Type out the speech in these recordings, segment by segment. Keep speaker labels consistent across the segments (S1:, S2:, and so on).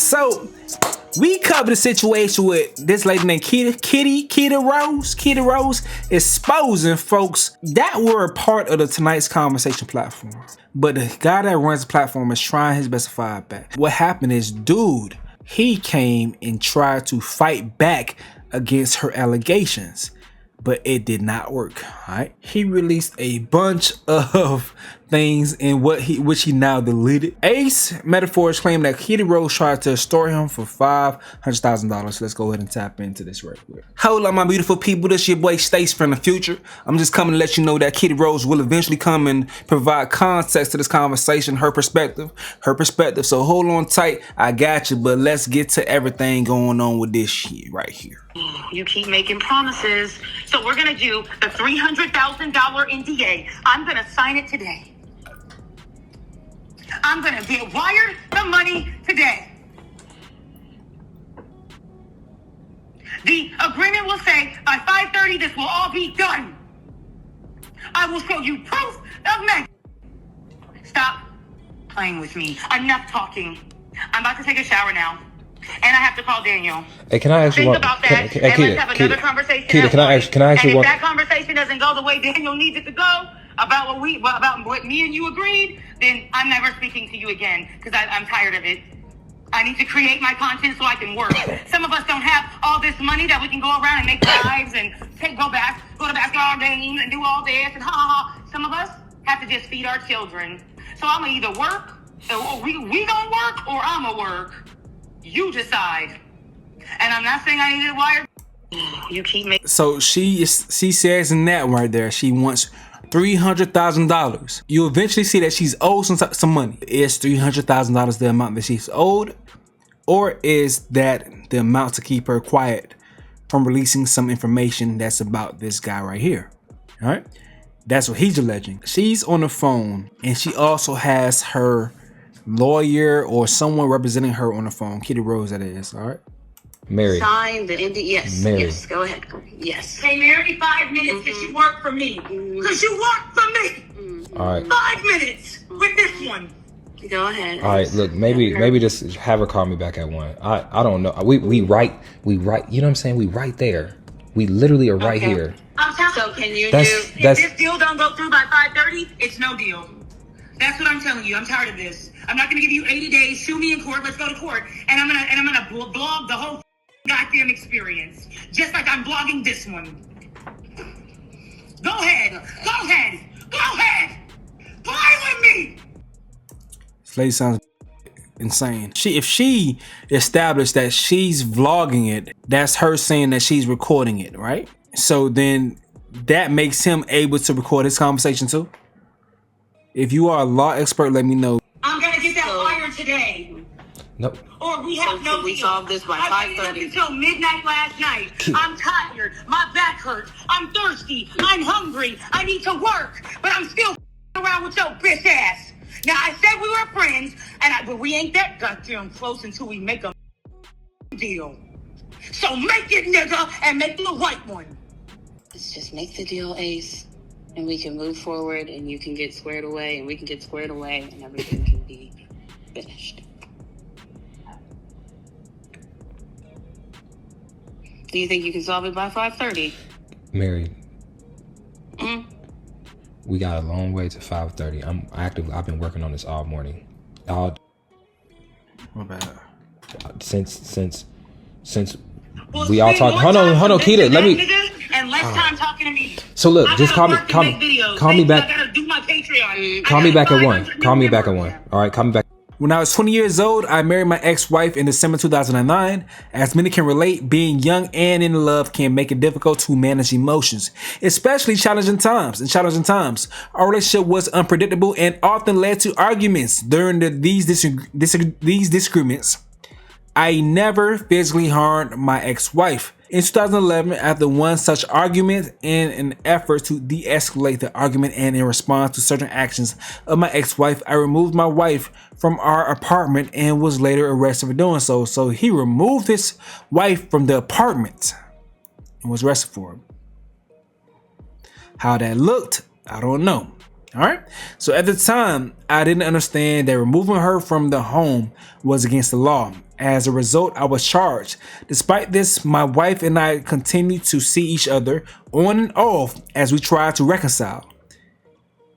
S1: So we covered the situation with this lady named Kitty Rose exposing folks that were a part of the Tonight's Conversation platform. But the guy that runs the platform is trying his best to fight back. What happened is, dude, he came and tried to fight back against her allegations, but it did not work. All right, he released a bunch of things in which he now deleted. Ace Metaphors claimed that Kitty Rose tried to extort him for $500,000. Let's go ahead and tap into this right quick. Hold up, my beautiful people. This your boy Stace from the future. I'm just coming to let you know that Kitty Rose will eventually come and provide context to this conversation, her perspective. So hold on tight, I got you. But let's get to everything going on with this shit right here.
S2: You keep making promises. So we're gonna do the $300,000 NDA. I'm gonna sign it today. I'm gonna get wired the money today. The agreement will say by 5:30 this will all be done. I will show you proof of me. Stop playing with me. Enough talking. I'm about to take a shower now. And I have to call Daniel.
S3: Hey, can I ask you one?
S2: Think about that, and let's have another conversation.
S3: Kita, can I ask you
S2: one?
S3: If
S2: that conversation doesn't go the way Daniel needs it to go, about what me and you agreed, then I'm never speaking to you again, because I'm tired of it. I need to create my content so I can work. Some of us don't have all this money that we can go around and make lives and go to basketball games and do all this and ha. Some of us have to just feed our children. So I'm gonna either work, or we gonna work, or I'ma work. You decide. And I'm not saying I need to wire. You keep making.
S1: So she says in that right there, she wants $300,000. You eventually see that she's owed some money. Is $300,000 the amount that she's owed, or is that the amount to keep her quiet from releasing some information that's about this guy right here? All right, that's what he's alleging. She's on the phone, and she also has her lawyer or someone representing her on the phone. Kitty Rose, that is. All right.
S3: Mary.
S2: Sign the NDA. Yes.
S3: Mary.
S2: Yes. Go ahead. Yes. Hey, Mary, 5 minutes because you work for me. Because you work for me.
S3: All right.
S2: 5 minutes with this one. Go ahead.
S3: All right. Look, maybe just have her call me back at 1. I don't know. We right. You know what I'm saying? We right there. We literally are right here.
S2: So can you
S3: if
S2: this deal don't go through by 5:30, it's no deal. That's what I'm telling you. I'm tired of this. I'm not gonna give you 80 days. Sue me in court. Let's go to court. And I'm gonna blog the whole goddamn experience, just like I'm blogging this one. Go ahead. Play with me.
S1: This lady sounds insane. If she established that she's vlogging it, that's her saying that she's recording it, right? So then that makes him able to record his conversation too. If you are a law expert, let me know.
S2: I'm gonna get that wire today.
S3: Nope.
S2: Or we have no deal. We solve this by 5:30. Until midnight last night. I'm tired. My back hurts. I'm thirsty. I'm hungry. I need to work. But I'm still around with your bitch ass. Now I said we were friends, but we ain't that goddamn close until we make a deal. So make it, nigga, and make the right one.
S4: Let's just make the deal, Ace, and we can move forward, and you can get squared away, and we can get squared away, and everything can be finished. Do you think you can solve it by 5:30?
S3: Mary, we got a long way to 5:30. I've been working on this all morning.
S1: My bad.
S3: Since we all talk. Hold on, Kita. Let me.
S2: And less time talking to me.
S3: So look, just call me back.
S2: I gotta do my Patreon.
S3: Call me back at 1. Call me back at 1. All right, call me back.
S1: When I was 20 years old, I married my ex-wife in December 2009. As many can relate, being young and in love can make it difficult to manage emotions, especially challenging times. In challenging times, our relationship was unpredictable and often led to arguments. During these disagreements, I never physically harmed my ex-wife. In 2011, after one such argument, in an effort to de-escalate the argument and in response to certain actions of my ex-wife, I removed my wife from our apartment and was later arrested for doing so. So he removed his wife from the apartment and was arrested for it. How that looked, I don't know. All right. So at the time, I didn't understand that removing her from the home was against the law. As a result, I was charged. Despite this, my wife and I continued to see each other on and off as we tried to reconcile.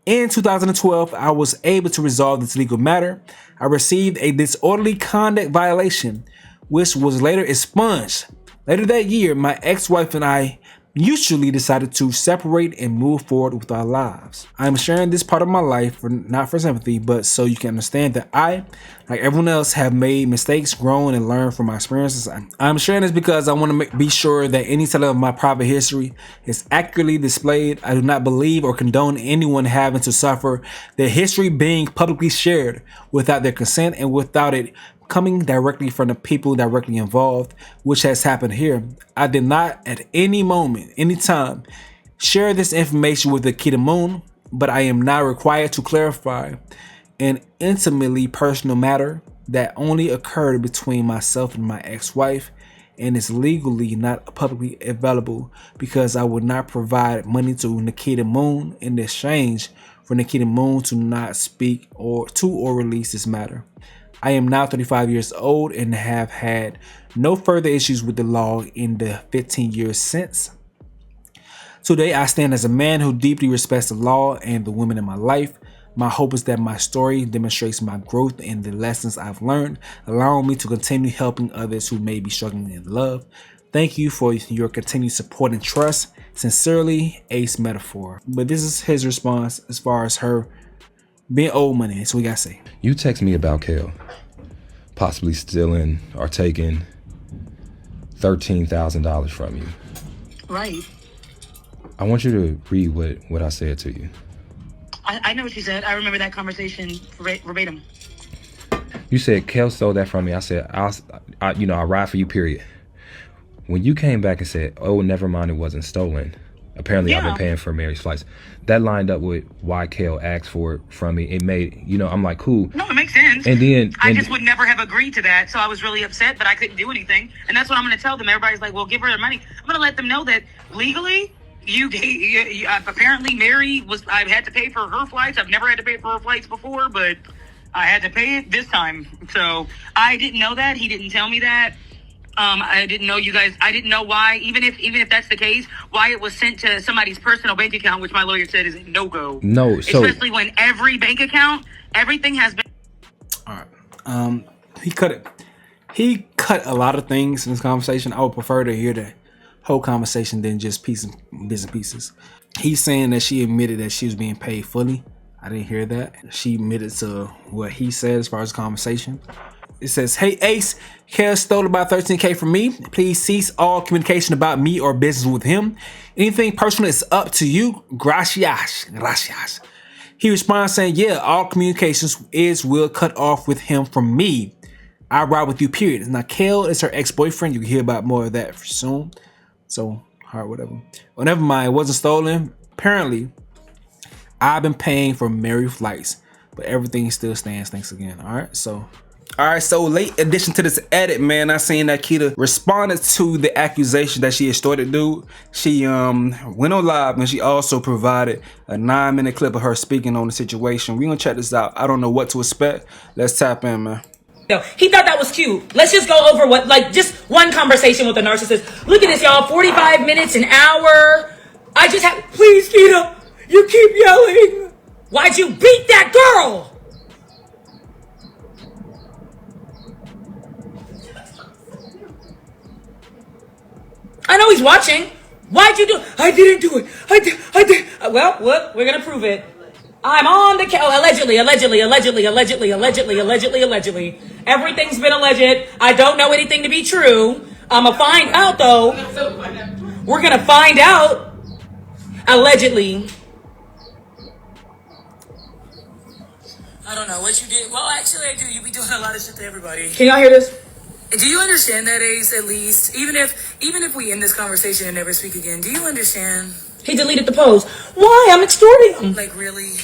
S1: In 2012, I was able to resolve this legal matter. I received a disorderly conduct violation, which was later expunged. Later that year, my ex-wife and I mutually decided to separate and move forward with our lives. I'm sharing this part of my life not for sympathy, but so you can understand that I, like everyone else, have made mistakes, grown, and learned from my experiences. I'm sharing this because I want to be sure that any telling of my private history is accurately displayed. I do not believe or condone anyone having to suffer their history being publicly shared without their consent and without it coming directly from the people directly involved, which has happened here. I did not at any moment, any time, share this information with the Akita Moon, but I am now required to clarify an intimately personal matter that only occurred between myself and my ex-wife and is legally not publicly available because I would not provide money to Nikita Moon in exchange for Nikita Moon to not speak or release this matter. I am now 35 years old and have had no further issues with the law in the 15 years since. Today, I stand as a man who deeply respects the law and the women in my life. My hope is that my story demonstrates my growth and the lessons I've learned, allowing me to continue helping others who may be struggling in love. Thank you for your continued support and trust. Sincerely, Ace Metaphor. But this is his response as far as her being owed money. That's what we gotta say.
S3: You text me about Kel possibly stealing or taking $13,000 from you.
S2: Right.
S3: I want you to read what I said to you.
S2: I know what you said. I remember that conversation verbatim.
S3: You said Kel stole that from me. I said I ride for you, period. When you came back and said, oh, never mind, it wasn't stolen. Apparently, I've been paying for Mary's flights. That lined up with why Kel asked for it from me. It made, I'm like, cool.
S2: No, it makes sense.
S3: And then
S2: I just would never have agreed to that. So I was really upset, but I couldn't do anything. And that's what I'm going to tell them. Everybody's like, well, give her the money. I'm going to let them know that legally, apparently Mary I had to pay for her flights. I've never had to pay for her flights before, but I had to pay it this time. So I didn't know that. He didn't tell me that. I didn't know you guys. I didn't know why, even if that's the case, why it was sent to somebody's personal bank account, which my lawyer said is a no-go.
S3: No, so
S2: especially when every bank account, everything has been.
S1: All right. He cut a lot of things in this conversation. I would prefer to hear the whole conversation than just bits and pieces. He's saying that she admitted that she was being paid fully. I didn't hear that. She admitted to what he said as far as the conversation. It says, hey Ace, Kel stole about $13K from me. Please cease all communication about me or business with him. Anything personal is up to you. Gracias. Gracias. He responds saying, yeah, all communications will cut off with him from me. I ride with you, period. Now, Kel is her ex-boyfriend. You can hear about more of that soon. So, hard, whatever. Well, never mind. It wasn't stolen. Apparently, I've been paying for Mary flights, but everything still stands. Thanks again. All right, so late addition to this edit, man, I seen that Keita responded to the accusation that she extorted dude. She went on live and she also provided a 9-minute clip of her speaking on the situation. We gonna check this out. I don't know what to expect. Let's tap in, man.
S5: No, he thought that was cute. Let's just go over just one conversation with a narcissist. Look at this, y'all. 45 minutes, an hour. Please, Keita, you keep yelling. Why'd you beat that girl? I know he's watching. Why'd you do it? I didn't do it. I did. Well, look, we're going to prove it. I'm on the allegedly. Everything's been alleged. I don't know anything to be true. I'm going to find out, though. We're going to find out. Allegedly. I don't know what you did. Well, actually, I do. You be doing a lot of shit to everybody. Can y'all hear this? Do you understand that, Ace, at least? Even if we end this conversation and never speak again, do you understand? He deleted the post. Why? I'm extorting him. Like, really?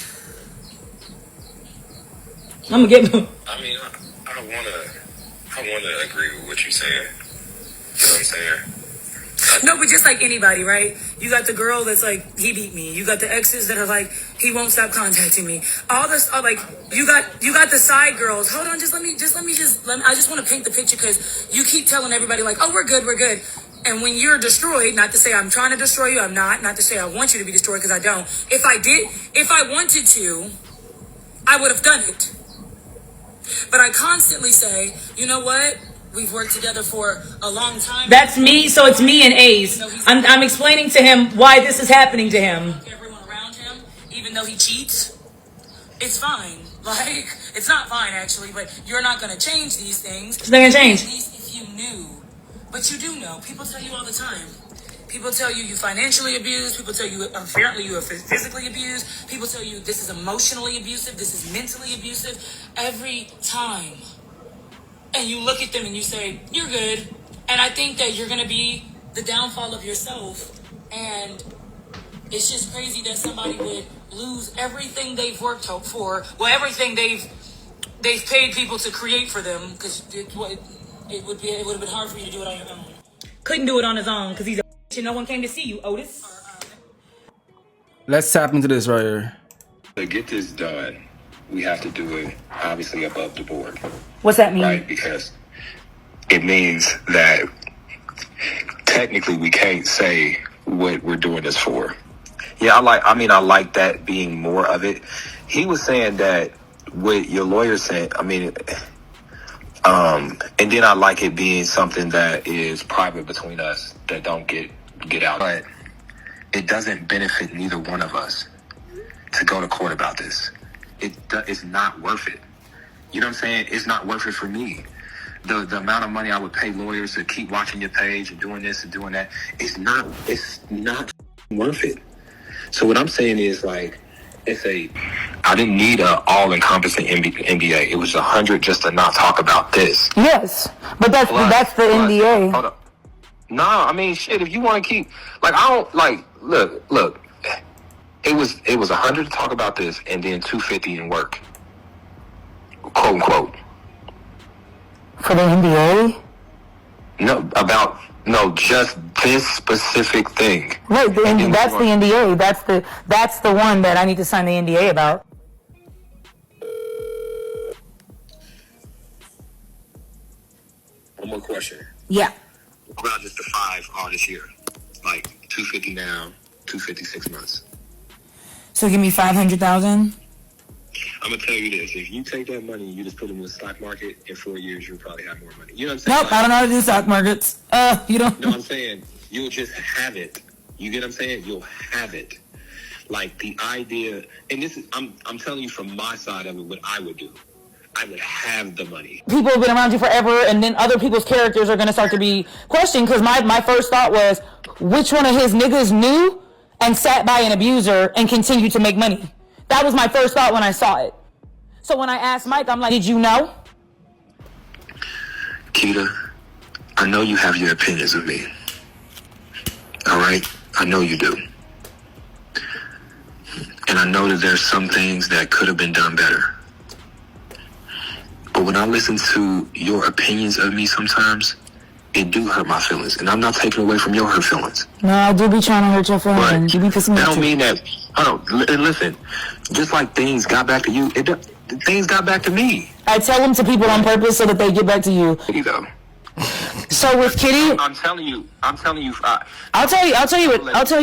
S5: I'm gonna get him.
S6: I mean, I wanna agree with what you're saying. You know what I'm saying?
S5: No, but just like anybody, right? You got the girl that's like, he beat me. You got the exes that are like, he won't stop contacting me. All this, like, you got the side girls. Hold on, let me. I just want to paint the picture because you keep telling everybody like, oh, we're good. And when you're destroyed, not to say I'm trying to destroy you, I'm not to say I want you to be destroyed because I don't. If I wanted to, I would have done it. But I constantly say, you know what? We've worked together for a long time.
S6: That's me, so it's me and Ace. I'm explaining to him why this is happening to him.
S5: Everyone around him, even though he cheats, it's fine. Like, it's not fine actually, but you're not going to change these things.
S6: It's not going to change.
S5: At least if you knew. But you do know. People tell you all the time. People tell you financially abused. People tell you apparently you are physically abused. People tell you this is emotionally abusive. This is mentally abusive. Every time. And you look at them and you say, you're good. And I think that you're going to be the downfall of yourself. And it's just crazy that somebody would lose everything they've worked for. Well, everything they've paid people to create for them. Because it would have been hard for you to do it on your own.
S6: Couldn't do it on his own because he's a bitch and no one came to see you, Otis.
S1: Let's tap into this right here.
S3: To get this done, we have to do it obviously above the board.
S6: What's that mean?
S3: Right, because it means that technically we can't say what we're doing this for. Yeah, I like that being more of it. He was saying that what your lawyer said, and then I like it being something that is private between us that don't get out. But it doesn't benefit neither one of us to go to court about this. It's not worth it. You know what I'm saying? It's not worth it for me. The amount of money I would pay lawyers to keep watching your page and doing this and doing that, it's not worth it. So what I'm saying is I didn't need a all-encompassing NDA. It was 100 just to not talk about this.
S6: Yes, but that's the NDA.
S3: Hold up. No, shit, if you want to keep, look, it was 100 to talk about this and then 250 in work. Quote unquote.
S6: For the NDA?
S3: No, just this specific thing.
S6: Right, that's the NDA. That's the one that I need to sign the NDA about.
S3: One more question.
S6: Yeah.
S3: What about just the 5 all this year? 250 now, 256 months.
S6: So give me 500,000.
S3: I'm gonna tell you this: if you take that money and you just put it in the stock market, in 4 years you'll probably have more money. You know what I'm saying?
S6: Nope, I don't know how to do stock markets. You don't.
S3: No, I'm saying you'll just have it. You get what I'm saying? You'll have it. The idea, and this is I'm telling you from my side of it, what I would do. I would have the money.
S6: People have been around you forever, and then other people's characters are gonna start to be questioned. Because my first thought was, which one of his niggas knew and sat by an abuser and continued to make money? That was my first thought when I saw it. So when I asked Mike, I'm like, did you know?
S3: Keita, I know you have your opinions of me. All right? I know you do. And I know that there's some things that could have been done better. But when I listen to your opinions of me sometimes, it do hurt my feelings. And I'm not taking away from your hurt feelings.
S6: No, I do be trying to hurt your feelings. You be pissing me off.
S3: That don't mean that, hold on, and listen, just like things got back to you, things got back to me.
S6: I tell them to people on purpose so that they get back to you.
S3: Though.
S6: So with Kitty,
S3: I'm telling you.
S6: I'll tell you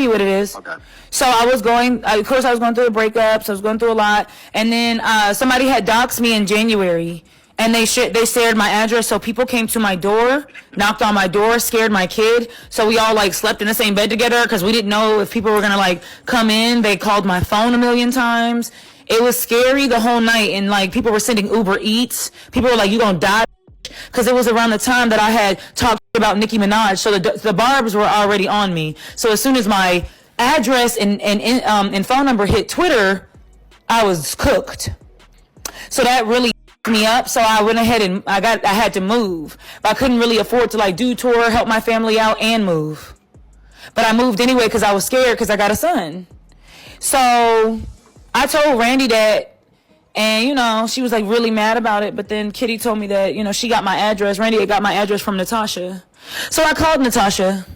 S6: what it is.
S3: Okay.
S6: So I was going through the breakups. I was going through a lot, and then somebody had doxed me in January, and they shared my address. So people came to my door, knocked on my door, scared my kid. So we all slept in the same bed together because we didn't know if people were gonna come in. They called my phone a million times. It was scary the whole night, and people were sending Uber Eats. People were like, "You gonna die?" Because it was around the time that I had talked about Nicki Minaj, so the barbs were already on me. So as soon as my address and phone number hit Twitter, I was cooked. So that really me up. So I went ahead and I had to move, but I couldn't really afford to do tour, help my family out, and move. But I moved anyway because I was scared because I got a son. So I told Randy that. And, she was really mad about it. But then Kitty told me that, she got my address. Randy had got my address from Natasha. So I called Natasha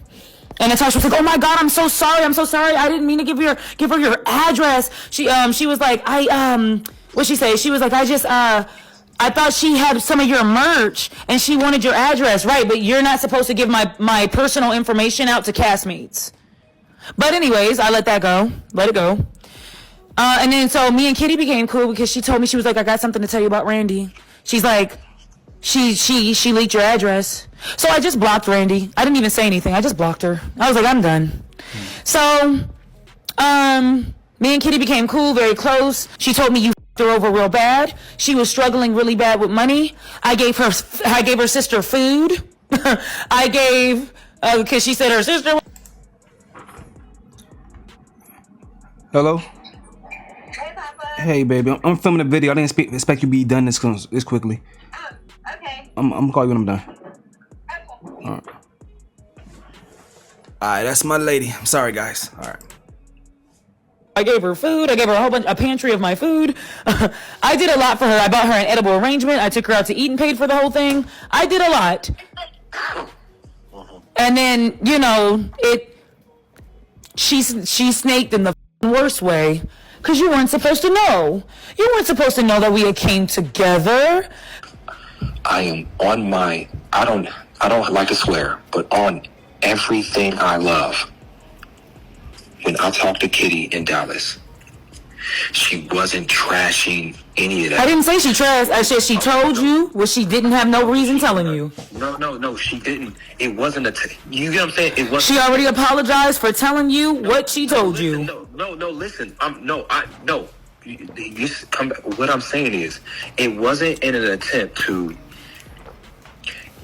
S6: And Natasha was like, "Oh my God, I'm so sorry. I'm so sorry. I didn't mean to give her your address." She was like, what'd she say? She was like, I thought she had some of your merch and she wanted your address, right? But you're not supposed to give my personal information out to castmates. But anyways, I let that go. Let it go. And then so me and Kitty became cool because she told me, she was like, "I got something to tell you about Randy." She's like, she leaked your address. So I just blocked Randy. I didn't even say anything. I just blocked her. I was like, I'm done. So, me and Kitty became cool, very close. She told me you f***ed her over real bad. She was struggling really bad with money. I gave her sister food. I gave, cause she said her sister.
S1: Hello?
S7: Hey, Papa.
S1: Hey, baby. I'm filming a video. I didn't expect you to be done this quickly.
S7: Okay.
S1: I'm gonna call you when I'm done.
S7: Okay.
S1: Alright. Alright, that's my lady. I'm sorry, guys. Alright.
S6: I gave her food. I gave her a pantry of my food. I did a lot for her. I bought her an edible arrangement. I took her out to eat and paid for the whole thing. I did a lot. And then, you know, she snaked in the worst way. Because you weren't supposed to know. You weren't supposed to know that we had came together.
S8: I am on my, I don't like to swear, but on everything I love. When I talked to Kitty in Dallas, she wasn't trashing any of that.
S6: I didn't say she trashed. I said she told you what she didn't have no reason telling you.
S8: No, she didn't. It wasn't you get what I'm saying? It wasn't.
S6: She already apologized for telling you what she told you.
S8: No, listen. You come back. What I'm saying is, it wasn't in an attempt to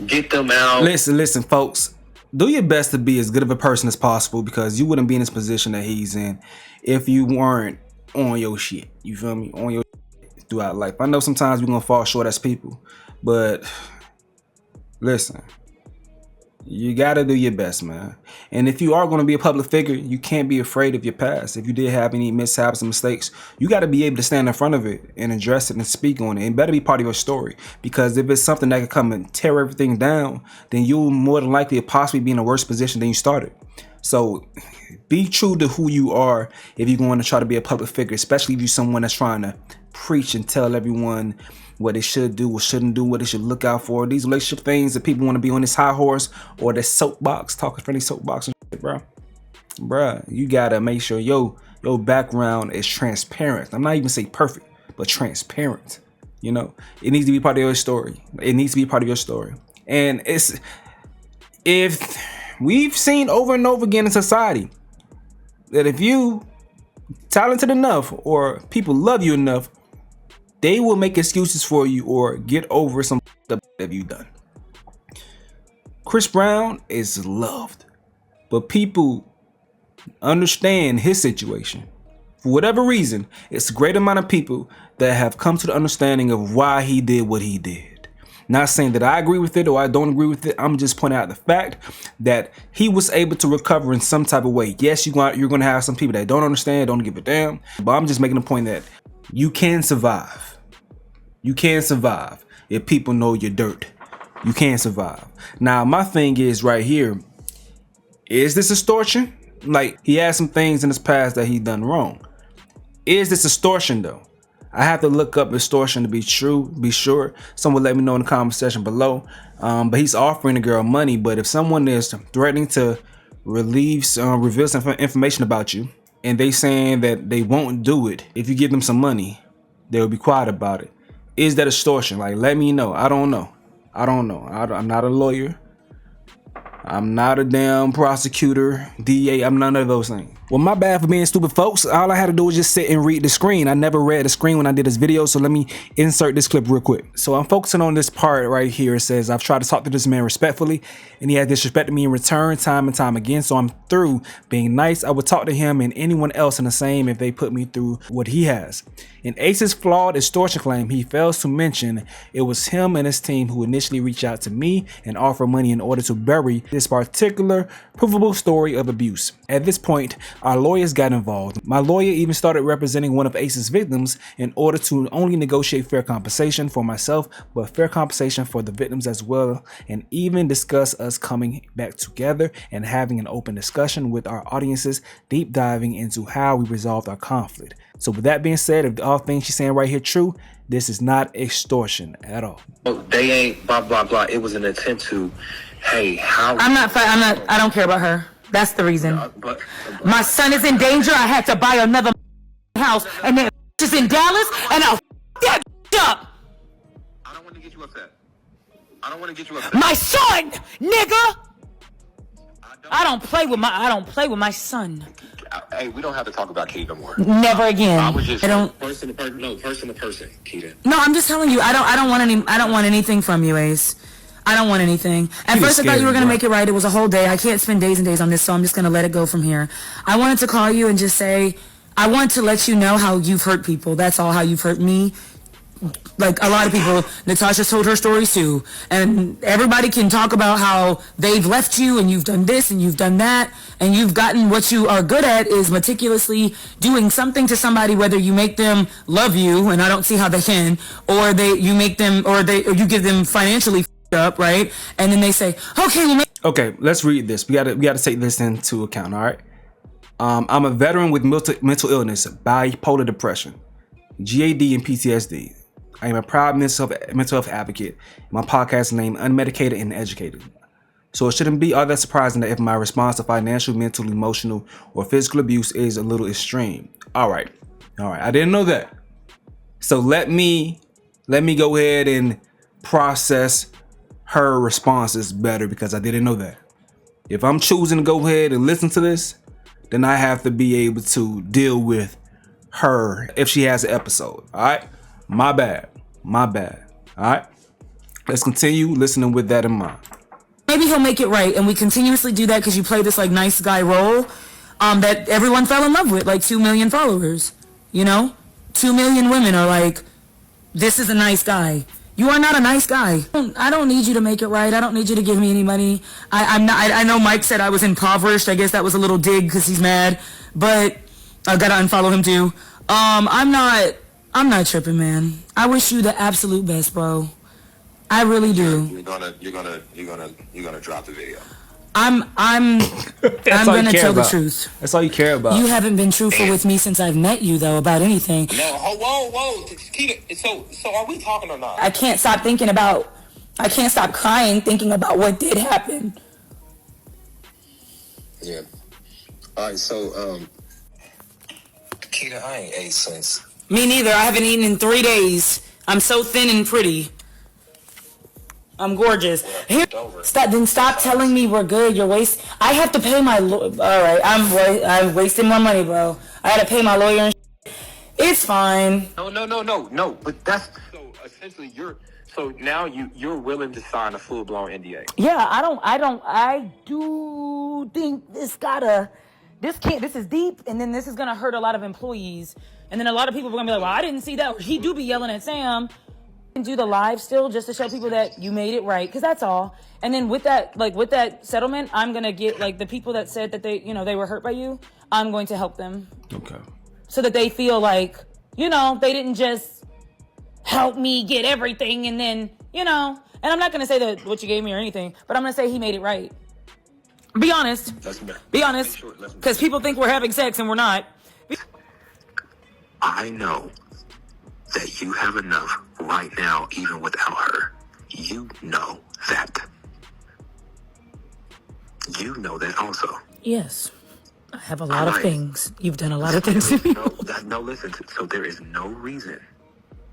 S8: get them out.
S1: Listen, folks. Do your best to be as good of a person as possible, because you wouldn't be in this position that he's in if you weren't on your shit. You feel me? On your shit throughout life. I know sometimes we're gonna fall short as people, but listen, you gotta do your best, man. And if you are gonna be a public figure, you can't be afraid of your past. If you did have any mishaps and mistakes, you gotta be able to stand in front of it and address it and speak on it. It better be part of your story, because if it's something that could come and tear everything down, then you'll more than likely possibly be in a worse position than you started. So be true to who you are if you're going to try to be a public figure, especially if you're someone that's trying to preach and tell everyone what they should do or shouldn't do, what they should look out for. These relationship things that people want to be on this high horse or this soapbox, talking from this soapbox and shit, bro. Bruh, you gotta make sure your background is transparent. I'm not even say perfect, but transparent. You know, it needs to be part of your story. It needs to be part of your story. And if we've seen over and over again in society that if you talented enough or people love you enough, they will make excuses for you or get over some stuff that you've done. Chris Brown is loved, but people understand his situation. For whatever reason, it's a great amount of people that have come to the understanding of why he did what he did. Not saying that I agree with it or I don't agree with it. I'm just pointing out the fact that he was able to recover in some type of way. Yes, you're going to have some people that don't understand, don't give a damn. But I'm just making a point that you can survive. You can survive if people know your dirt. You can survive. Now, my thing is right here, is this extortion? Like, he has some things in his past that he done wrong. Is this extortion though? I have to look up extortion to be true, be sure. Someone let me know in the comment section below. But he's offering the girl money. But if someone is threatening to reveal some information about you, and they saying that they won't do it if you give them some money, they'll be quiet about it. Is that extortion? Like, let me know. I don't know. I'm not a lawyer. I'm not a damn prosecutor, DA. I'm none of those things. Well, my bad for being stupid, folks. All I had to do was just sit and read the screen. I never read the screen when I did this video, so let me insert this clip real quick. So I'm focusing on this part right here. It says, I've tried to talk to this man respectfully, and he has disrespected me in return time and time again, so I'm through being nice. I would talk to him and anyone else in the same if they put me through what he has. In Ace's flawed extortion claim, he fails to mention it was him and his team who initially reached out to me and offered money in order to bury this particular provable story of abuse. At this point, our lawyers got involved. My lawyer even started representing one of Ace's victims in order to not only negotiate fair compensation for myself, but fair compensation for the victims as well, and even discuss us coming back together and having an open discussion with our audiences, deep diving into how we resolved our conflict. So with that being said, if all things she's saying right here true, this is not extortion at all.
S8: They ain't blah, blah, blah. It was an attempt to, hey, how...
S6: I don't care about her. That's the reason.
S8: But
S6: My son is in danger. I had to buy another house, and then is in Dallas, and I'll that up.
S8: I don't want to get you upset.
S6: My son, nigga. I don't play with my son.
S8: Hey, we don't have to talk about Keita no more.
S6: Never again.
S8: I was just
S6: person
S8: to person, Keita.
S6: No, I'm just telling you. I don't want anything from you, Ace. I don't want anything. At first I thought you were going to make it right. It was a whole day. I can't spend days and days on this, so I'm just going to let it go from here. I wanted to call you and just say, I want to let you know how you've hurt people. That's all, how you've hurt me. Like a lot of people, Natasha told her stories too. And everybody can talk about how they've left you and you've done this and you've done that. And you've gotten what you are good at is meticulously doing something to somebody, whether you make them love you, and I don't see how they can, or you give them financially up, right? And then they say,
S1: Okay, let's read this. We gotta take this into account, all right? I'm a veteran with mental illness, bipolar depression, GAD, and PTSD. I am a proud mental health advocate. My podcast is named Unmedicated and Educated. So it shouldn't be all that surprising that if my response to financial, mental, emotional, or physical abuse is a little extreme. All right. I didn't know that. So let me go ahead and process her responses better, because I didn't know that. If I'm choosing to go ahead and listen to this, then I have to be able to deal with her if she has an episode. All right. My bad. All right. Let's continue listening with that in mind.
S6: maybe he'll make it right. And we continuously do that because you play this like nice guy role that everyone fell in love with, like 2 million followers, you know? 2 million women are like, this is a nice guy. You are not a nice guy. I don't need you to make it right. I don't need you to give me any money. I know Mike said I was impoverished. I guess that was a little dig because he's mad, but I gotta unfollow him too. I'm not tripping, man. I wish you the absolute best, bro. I really do.
S8: You're gonna drop the video.
S6: I'm gonna tell the truth.
S1: That's all you care about.
S6: You haven't been truthful with me since I've met you, though, about anything.
S8: No, whoa, Keita. So are we talking or not?
S6: I can't stop crying thinking about what did happen.
S8: Yeah. All right. So, Keita, I ain't ate since.
S6: Me neither. I haven't eaten in 3 days. I'm so thin and pretty. I'm gorgeous. Here, stop telling me we're good. I have to pay my all right. I'm wasting more money, bro. I had to pay my lawyer and it's fine.
S8: No. But that's so essentially so now you're willing to sign a full blown NDA.
S6: Yeah, I do think this is deep, and then this is gonna hurt a lot of employees, and then a lot of people are gonna be like, well, I didn't see that. He do be yelling at Sam. Do the live still just to show people that you made it right, because that's all. And then with that settlement, I'm gonna get like the people that said that they were hurt by you, I'm going to help them.
S1: Okay.
S6: So that they feel like, they didn't just help me get everything and then, and I'm not gonna say that what you gave me or anything, but I'm gonna say he made it right. Be honest, because people think we're having sex and we're not.
S8: I know that you have enough right now, even without her. You know that. You know that also.
S6: Yes. I have a lot of things. You've done a lot of things to me.
S8: No, listen. So there is no reason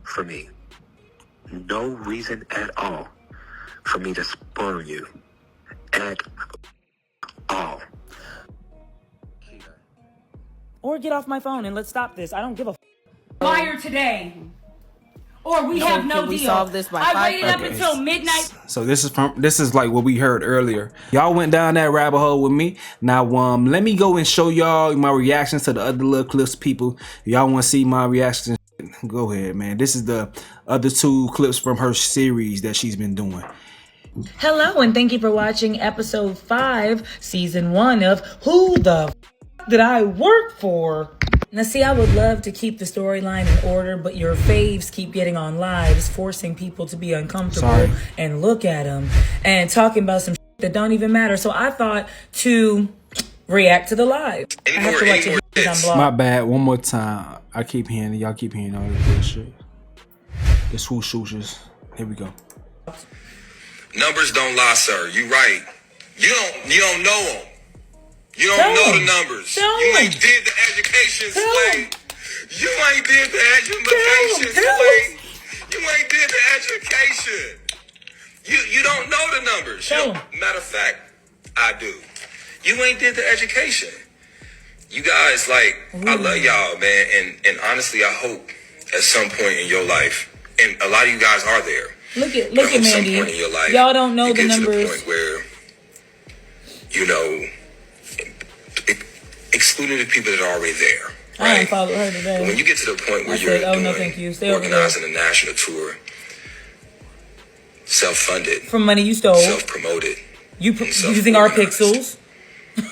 S8: for me, no reason at all for me to spurn you at all.
S6: Or get off my phone and let's stop this. I don't give a fire today. Or we have no deal. We solve this by I waited up until midnight.
S1: So this is like what we heard earlier. Y'all went down that rabbit hole with me. Now let me go and show y'all my reactions to the other little clips, people. If y'all want to see my reactions, go ahead, man. This is the other 2 clips from her series that she's been doing.
S6: Hello, and thank you for watching episode 5, season 1 of Who the did I work for? Now, see, I would love to keep the storyline in order, but your faves keep getting on lives, forcing people to be uncomfortable and look at them and talking about some shit that don't even matter. So I thought to react to the live. I have to watch it because I'm blocked.
S1: My bad. One more time. I keep hearing it. Y'all keep hearing all this bullshit. The swoosh swooshes. Here we go.
S8: Numbers don't lie, sir. You right. You don't know them. You don't know the numbers. You ain't did the education, Slay. You ain't did the education, Slay. You ain't did the education. You don't know the numbers. Matter of fact, I do. You ain't did the education. You guys, like, I love y'all, man. And honestly, I hope at some point in your life, and a lot of you guys are there.
S6: Look at Mandy. Y'all don't know the numbers.
S8: To the point where, you know, excluding the people that are already there. Right?
S6: I didn't follow her today.
S8: But when you get to the point where you're organizing a national tour, self-funded,
S6: from money you stole,
S8: self-promoted,
S6: using our pixels.
S8: You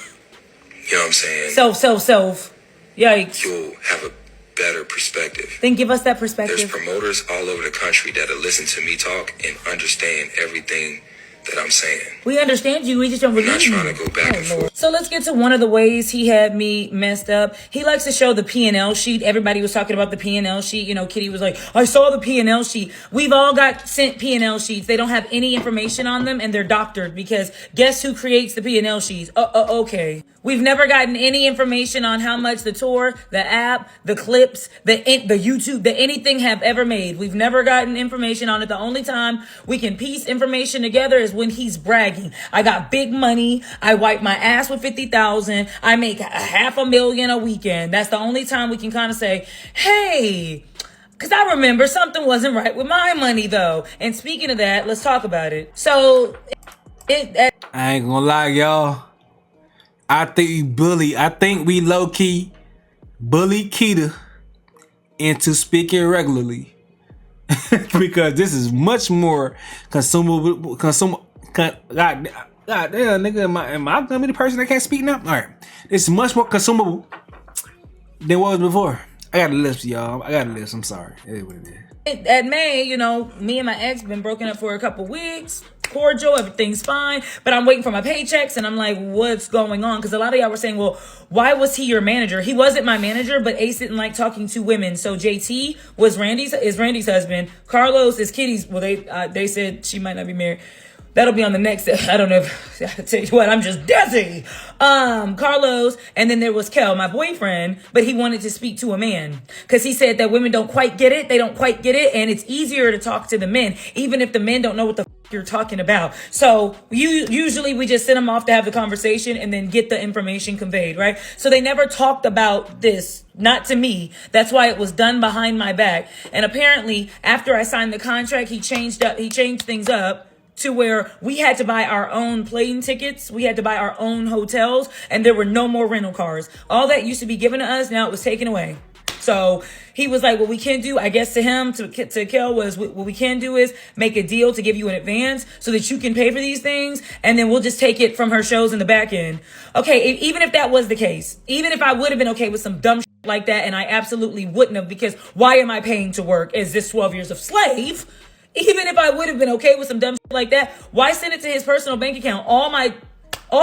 S8: know what I'm saying?
S6: Self. Yikes.
S8: You'll have a better perspective.
S6: Then give us that perspective.
S8: There's promoters all over the country that'll listen to me talk and understand everything that I'm saying.
S6: We understand you. We just don't believe you.
S8: I'm not trying to go back and forth.
S6: So let's get to one of the ways he had me messed up. He likes to show the P&L sheet. Everybody was talking about the P&L sheet. You know, Kitty was like, I saw the P&L sheet. We've all got sent P&L sheets. They don't have any information on them and they're doctored because guess who creates the P&L sheets? Okay. We've never gotten any information on how much the tour, the app, the clips, the YouTube, the anything have ever made. We've never gotten information on it. The only time we can piece information together is when he's bragging. I got big money. I wipe my ass with 50,000. I make $500,000 a weekend. That's the only time we can kind of say, hey, because I remember something wasn't right with my money though. And speaking of that, let's talk about it. So
S1: I ain't gonna lie, y'all. I think we low-key bully Keita into speaking regularly. Because this is much more consumable. God damn, nigga, am I gonna be the person that can't speak now? All right, it's much more consumable than what was before. I got a list, y'all. I'm sorry. It is what it is.
S6: At May, you know, me and my ex been broken up for a couple weeks. Cordial, everything's fine, but I'm waiting for my paychecks and I'm like, what's going on? Because a lot of y'all were saying, well, why was he your manager? He wasn't my manager, but Ace didn't like talking to women. So JT was Randy's husband. Carlos is Kitty's. Well, they said she might not be married. That'll be on the next. I don't know if I tell you what, I'm just dizzy. Carlos, and then there was Kel, my boyfriend, but he wanted to speak to a man because he said that women don't quite get it. They don't quite get it, and it's easier to talk to the men, even if the men don't know what the you're talking about. So usually we just send them off to have the conversation and then get the information conveyed, right? So they never talked about this, not to me. That's why it was done behind my back. And apparently after I signed the contract, he changed things up to where we had to buy our own plane tickets. We had to buy our own hotels and there were no more rental cars. All that used to be given to us. Now it was taken away. So he was like, what we can do, I guess to him, to Kel was, what we can do is make a deal to give you in advance so that you can pay for these things. And then we'll just take it from her shows in the back end. Okay. Even if that was the case, even if I would have been okay with some dumb shit like that, and I absolutely wouldn't have, because why am I paying to work? Is this 12 years of slave? Even if I would have been okay with some dumb shit like that, why send it to his personal bank account? All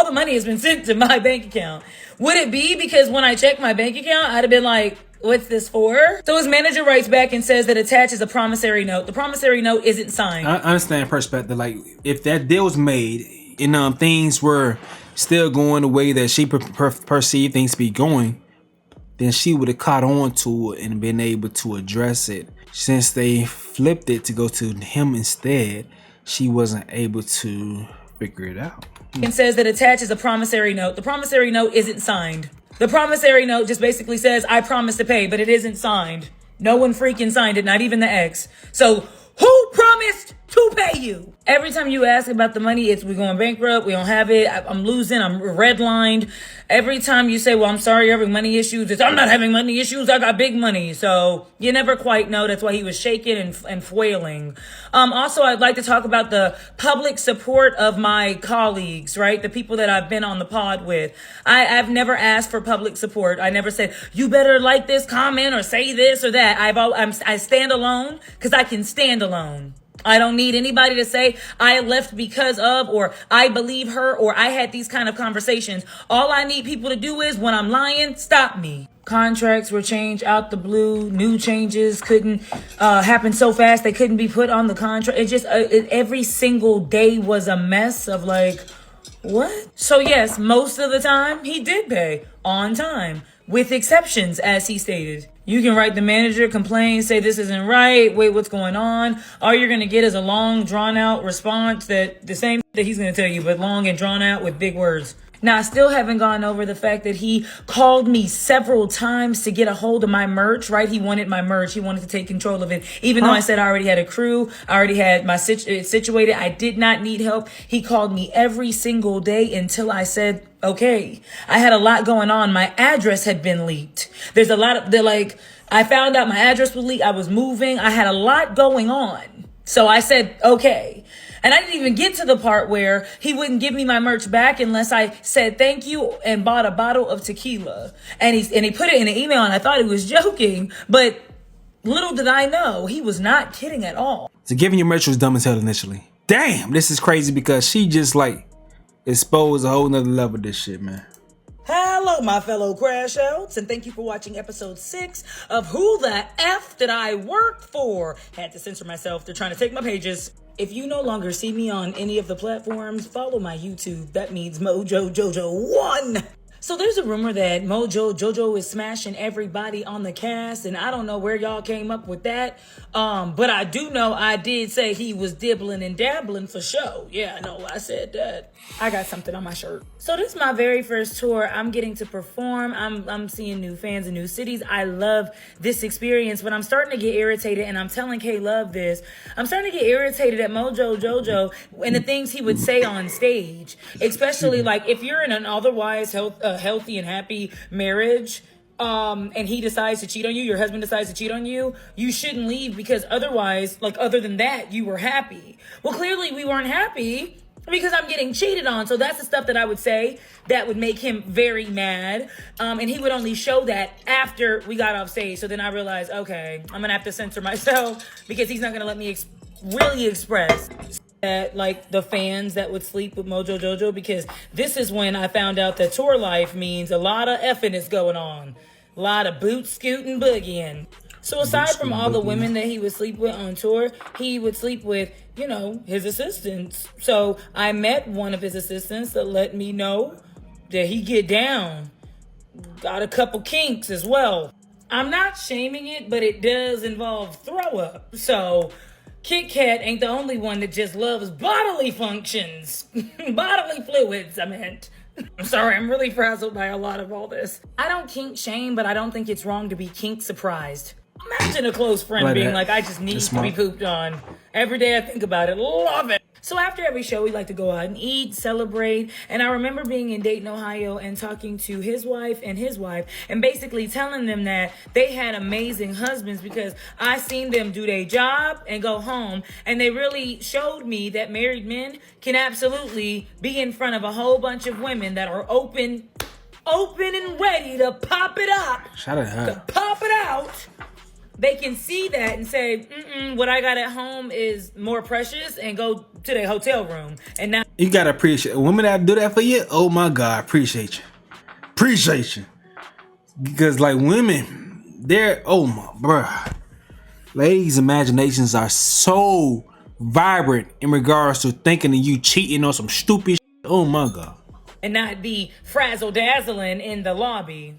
S6: the money has been sent to my bank account. Would it be because when I checked my bank account, I'd have been like, what's this for? So his manager writes back and says that attaches a promissory note. The promissory note isn't signed.
S1: I understand perspective. Like, if that deal was made and things were still going the way that she perceived things to be going, then she would have caught on to it and been able to address it. Since they flipped it to go to him instead, she wasn't able to figure it out.
S6: And says that attaches a promissory note. The promissory note isn't signed. The promissory note just basically says, I promise to pay, but it isn't signed. No one freaking signed it, not even the ex. So who promised to pay you. Every time you ask about the money, it's we going bankrupt, we don't have it, I'm losing, I'm redlined. Every time you say, well, I'm sorry you're having money issues, it's I'm not having money issues, I got big money. So you never quite know. That's why he was shaking and flailing. Also, I'd like to talk about the public support of my colleagues, right? The people that I've been on the pod with. I've never asked for public support. I never said, you better like this comment or say this or that. I stand alone because I can stand alone. I don't need anybody to say I left because of, or I believe her, or I had these kind of conversations. All I need people to do is when I'm lying, stop me. Contracts were changed out the blue. New changes couldn't happen so fast. They couldn't be put on the contract. It just, every single day was a mess of like, what? So yes, most of the time he did pay on time, with exceptions, as he stated. You can write the manager, complain, say this isn't right, wait, what's going on? All you're going to get is a long, drawn-out response that the same that he's going to tell you, but long and drawn out with big words. Now, I still haven't gone over the fact that he called me several times to get a hold of my merch, right? He wanted my merch. He wanted to take control of it. Even though I said I already had a crew, I already had my situated, I did not need help. He called me every single day until I said, okay. I had a lot going on. My address had been leaked. There's a lot of, I found out my address was leaked. I was moving. I had a lot going on. So I said, okay. And I didn't even get to the part where he wouldn't give me my merch back unless I said thank you and bought a bottle of tequila. And he put it in an email, and I thought he was joking, but little did I know he was not kidding at all.
S1: So giving your merch was dumb as hell initially. Damn, this is crazy because she just like exposed a whole nother level of this shit, man.
S6: Hello, my fellow crash outs, and thank you for watching episode 6 of Who the F Did I Work For? Had to censor myself. They're trying to take my pages. If you no longer see me on any of the platforms, follow my YouTube. That means Mojo Jojo 1. So there's a rumor that Mojo Jojo is smashing everybody on the cast, and I don't know where y'all came up with that. But I do know I did say he was dibbling and dabbling for show. Yeah, I know I said that. I got something on my shirt. So this is my very first tour. I'm getting to perform. I'm seeing new fans in new cities. I love this experience, but I'm starting to get irritated, and I'm telling K-Love this. I'm starting to get irritated at Mojo Jojo and the things he would say on stage, especially like if you're in an otherwise healthy and happy marriage, and he decides to cheat on you, your husband decides to cheat on you, you shouldn't leave because otherwise, like other than that, you were happy. Well, clearly we weren't happy because I'm getting cheated on. So that's the stuff that I would say that would make him very mad. And he would only show that after we got off stage. So then I realized, okay, I'm gonna have to censor myself because he's not gonna let me really express that, like the fans that would sleep with Mojo Jojo, because this is when I found out that tour life means a lot of effing is going on. A lot of boot scooting boogieing. So aside from all the women that he would sleep with on tour, he would sleep with, you know, his assistants. So I met one of his assistants that let me know that he get down. Got a couple kinks as well. I'm not shaming it, but it does involve throw up. So Kit Kat ain't the only one that just loves bodily functions. Bodily fluids, I meant. I'm sorry, I'm really frazzled by a lot of all this. I don't kink shame, but I don't think it's wrong to be kink surprised. Imagine a close friend being like, I just need to be pooped on. Every day I think about it. Love it. So after every show, we like to go out and eat, celebrate. And I remember being in Dayton, Ohio, and talking to his wife and basically telling them that they had amazing husbands because I seen them do their job and go home. And they really showed me that married men can absolutely be in front of a whole bunch of women that are open and ready to pop it up.
S1: Shout out to her.
S6: To pop it out. They can see that and say, what I got at home is more precious, and go to their hotel room. And now
S1: you gotta appreciate women that do that for you. Oh my God, appreciate you. Because like women, they're bruh. Ladies' imaginations are so vibrant in regards to thinking of you cheating on some stupid shit. Oh my God.
S6: And not be frazzle-dazzling in the lobby.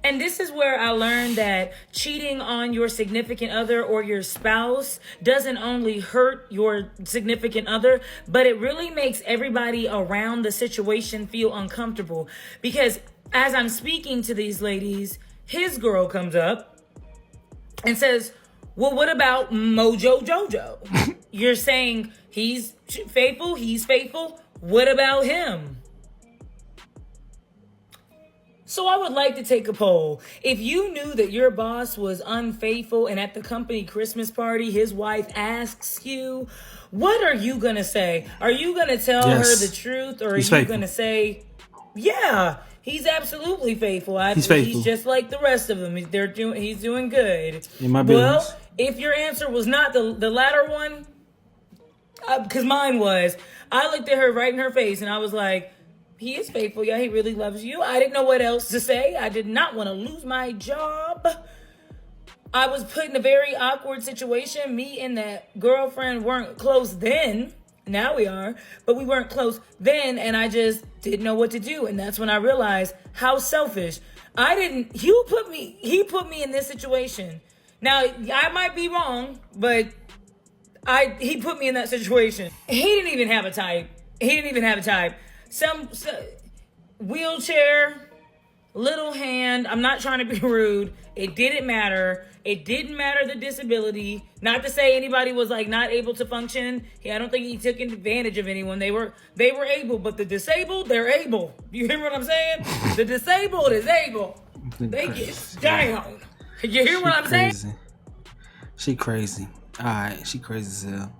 S6: And this is where I learned that cheating on your significant other or your spouse doesn't only hurt your significant other, but it really makes everybody around the situation feel uncomfortable. Because as I'm speaking to these ladies, his girl comes up and says, well, what about Mojo Jojo? you're saying he's faithful. What about him? So I would like to take a poll. If you knew that your boss was unfaithful and at the company Christmas party, his wife asks you, what are you going to say? Are you going to tell her the truth, or are you going to say, yeah, he's absolutely faithful. He's just like the rest of them. He's doing good.
S1: In my business.
S6: Well, if your answer was not the latter one, because mine was, I looked at her right in her face and I was like, he is faithful. Yeah, he really loves you. I didn't know what else to say. I did not want to lose my job. I was put in a very awkward situation. Me and that girlfriend weren't close then. Now we are, but we weren't close then, and I just didn't know what to do. And that's when I realized how selfish. He put me in this situation. Now, I might be wrong, but he put me in that situation. He didn't even have a type. Some wheelchair, little hand. I'm not trying to be rude. It didn't matter. It didn't matter the disability. Not to say anybody was like not able to function. I don't think he took advantage of anyone. They were able, but the disabled, they're able. You hear what I'm saying? The disabled is able. They get down. You hear what I'm saying?
S1: She crazy. All right, she crazy as hell.